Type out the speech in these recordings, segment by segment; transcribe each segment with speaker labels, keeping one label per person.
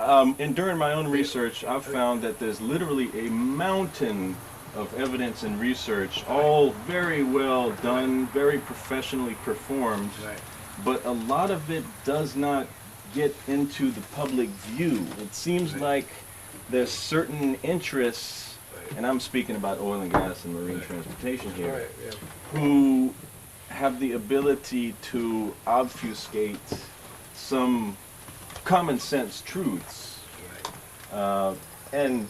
Speaker 1: And during my own research, I've found that there's literally a mountain of evidence and research, all very well done, very professionally performed,
Speaker 2: Right.
Speaker 1: but a lot of it does not get into the public view. It seems
Speaker 2: Right.
Speaker 1: like there's certain interests,
Speaker 2: Right.
Speaker 1: and I'm speaking about oil and gas and marine
Speaker 2: Right.
Speaker 1: transportation here,
Speaker 2: Right, yeah.
Speaker 1: who have the ability to obfuscate some common sense truths. And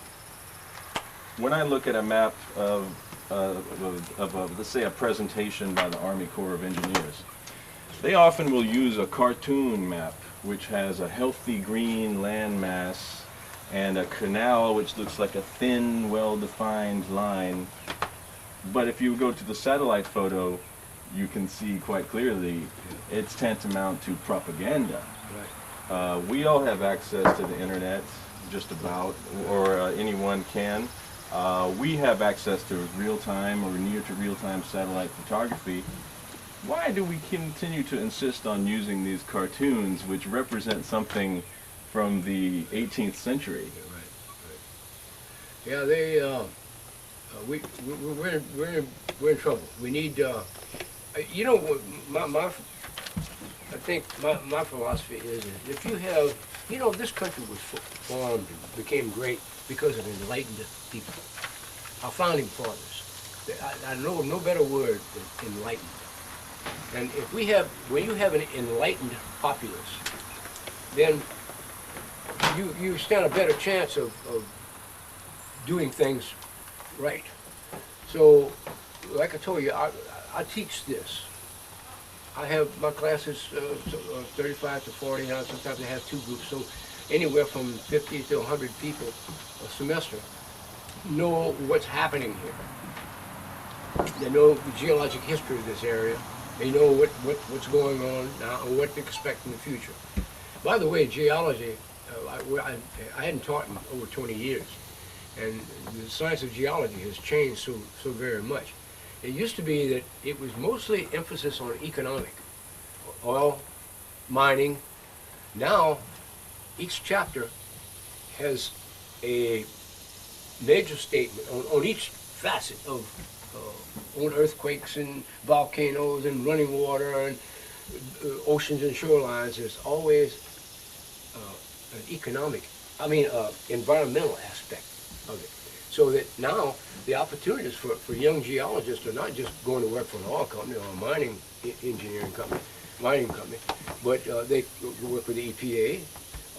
Speaker 1: when I look at a map of, let's say, a presentation by the Army Corps of Engineers, they often will use a cartoon map which has a healthy green landmass and a canal which looks like a thin, well-defined line. But if you go to the satellite photo, you can see quite clearly it's tantamount to propaganda.
Speaker 2: Right.
Speaker 1: We all have access to the internet, just about, or anyone can. We have access to real-time or near to real-time satellite photography. Why do we continue to insist on using these cartoons which represent something from the 18th century?
Speaker 2: Right. Yeah, they, we're in trouble. We need, you know, I think my philosophy is if you have, you know, this country was formed and became great because of enlightened people, our founding fathers. I know no better word than enlightened. And if we have, when you have an enlightened populace, then you stand a better chance of doing things right. So, like I told you, I teach this. I have my classes 35 to 40, and sometimes I have two groups, so anywhere from 50 to 100 people a semester know what's happening here. They know the geologic history of this area. They know what's going on now and what to expect in the future. By the way, geology, I hadn't taught in over 20 years, and the science of geology has changed so very much. It used to be that it was mostly emphasis on economic, oil, mining. Now, each chapter has a major statement on each facet of on earthquakes and volcanoes and running water and oceans and shorelines. There's always an environmental aspect of it. So that now the opportunities for young geologists are not just going to work for an oil company or a mining engineering company, mining company, but they work with the EPA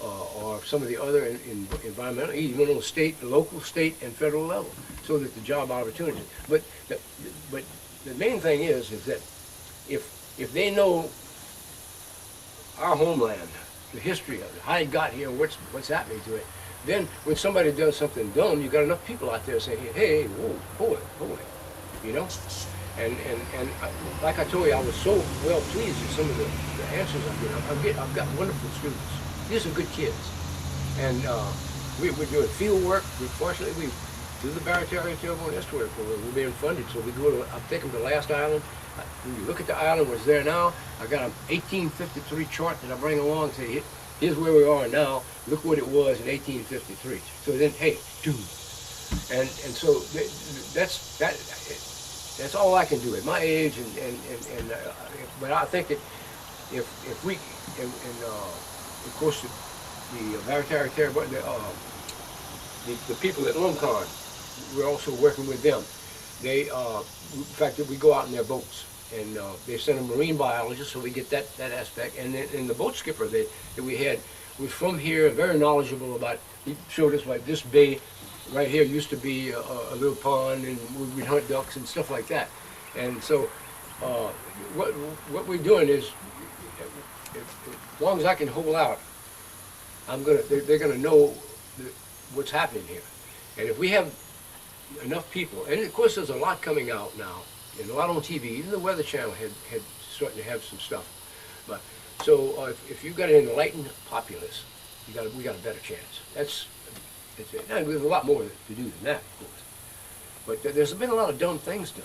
Speaker 2: or some of the other environmental, even on state, local, state, and federal level, so that the job opportunities. But the main thing is that if they know our homeland, the history of it, how it got here, what's happening to it, then when somebody does something dumb, you got enough people out there saying, hey, whoa, hold it, you know? And like I told you, I was so well pleased with some of the answers I'm getting. I've got wonderful students. These are good kids. And we're doing field work. Fortunately, we do the Terrebonne estuary program. We're being funded, so we go to, I'll take them to the last island. When you look at the island, what's there now, I got an 1853 chart that I bring along and say, here's where we are now. Look what it was in 1853. So then, hey, dude. And so that's all I can do at my age. But I think that if we, of course, the Terrebonne, the people at Lumcon, we're also working with them. They, in fact, we go out in their boats, and they send a marine biologist, so we get that aspect. And then the boat skipper that we had was from here, very knowledgeable about. He showed us like this bay right here used to be a little pond, and we'd hunt ducks and stuff like that. And so, what we're doing is, as long as I can hold out, they're gonna know what's happening here. And if we have enough people, and of course there's a lot coming out now, and a lot on TV. Even the Weather Channel had starting to have some stuff. But so if you've got an enlightened populace, we got a better chance. That's it. And there's a lot more to do than that, of course. But there's been a lot of dumb things done.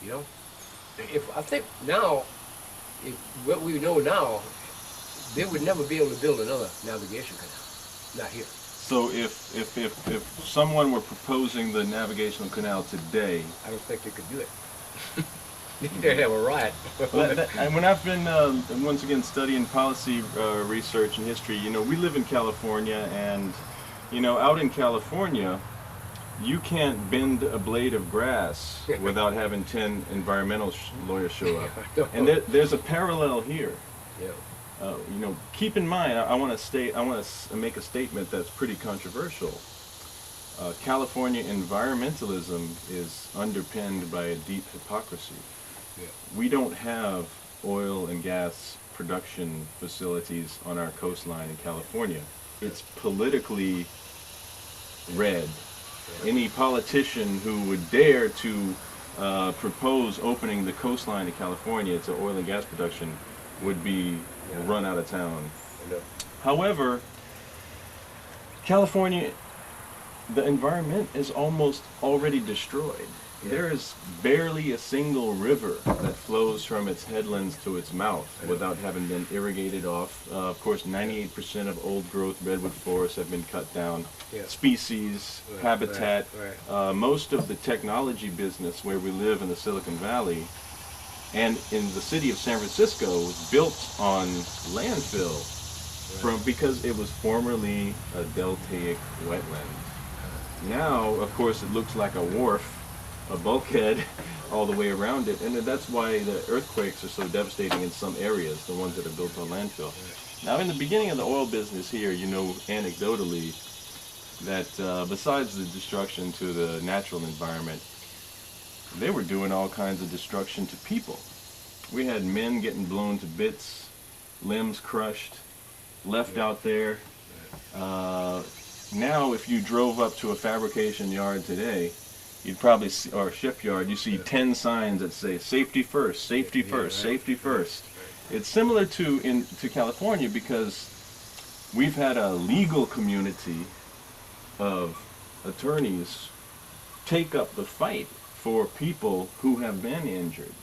Speaker 2: You know, I think now, what we know now, they would never be able to build another navigation canal. not here.
Speaker 1: So if someone were proposing the navigational canal today,
Speaker 2: I don't think they could do it. They'd have a riot.
Speaker 1: and when I've been once again studying policy research and history, we live in California, and out in California, you can't bend a blade of grass without having 10 environmental lawyers show up. And there's a parallel here.
Speaker 2: Yeah.
Speaker 1: Keep in mind, I want to make a statement that's pretty controversial. California environmentalism is underpinned by a deep hypocrisy.
Speaker 2: Yeah.
Speaker 1: We don't have oil and gas production facilities on our coastline in California. It's politically red. Any politician who would dare to propose opening the coastline of California to oil and gas production would be run out of town. However, California, the environment is almost already destroyed.
Speaker 2: Yeah.
Speaker 1: There is barely a single river that flows from its headlands to its mouth without having been irrigated off. Of course, 98% of old-growth redwood forests have been cut down.
Speaker 2: Yeah.
Speaker 1: Species, habitat,
Speaker 2: right.
Speaker 1: most of the technology business where we live in the Silicon Valley and in the city of San Francisco was built on landfill because it was formerly a deltaic wetland. Now, of course, it looks like a wharf, a bulkhead all the way around it, and that's why the earthquakes are so devastating in some areas, the ones that are built on landfill. Now, in the beginning of the oil business here, anecdotally, that besides the destruction to the natural environment, they were doing all kinds of destruction to people. We had men getting blown to bits, limbs crushed, left out there. Now, if you drove up to a fabrication yard today, you'd probably see, or a shipyard, you see 10 signs that say safety first, safety first, safety first. It's similar to California because we've had a legal community of attorneys take up the fight for people who have been injured,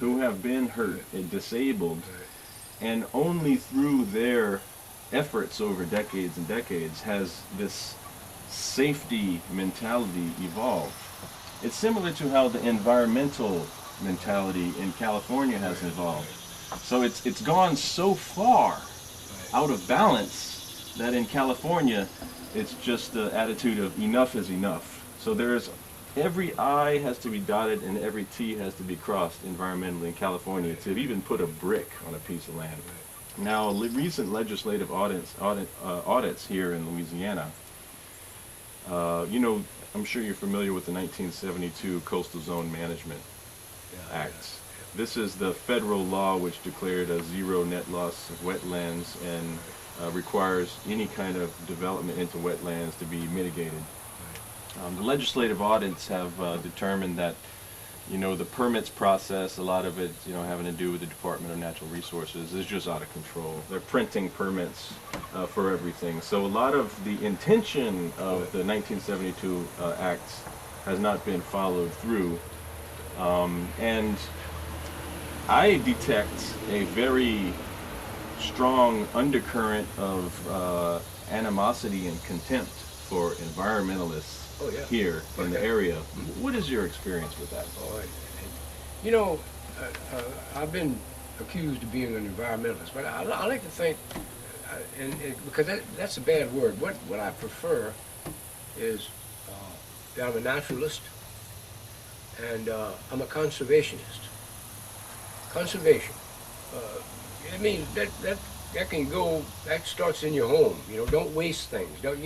Speaker 1: who have been hurt and disabled, and only through their efforts over decades and decades has this safety mentality evolved. It's similar to how the environmental mentality in California has evolved. So it's gone so far out of balance that in California it's just the attitude of enough is enough. So every I has to be dotted and every T has to be crossed environmentally in California to even put a brick on a piece of land. Now, recent legislative audits here in Louisiana, I'm sure you're familiar with the 1972 Coastal Zone Management Act. This is the federal law which declared a zero net loss of wetlands and requires any kind of development into wetlands to be mitigated. The legislative audits have determined that the permits process, a lot of it, having to do with the Department of Natural Resources, is just out of control. They're printing permits for everything. So a lot of the intention of the 1972 Act has not been followed through. And I detect a very strong undercurrent of animosity and contempt for environmentalists here in the area. What is your experience with that?
Speaker 2: I've been accused of being an environmentalist, but I like to think, because that's a bad word. What I prefer is that I'm a naturalist and I'm a conservationist. Conservation. I mean that can go. That starts in your home. Don't waste things. Don't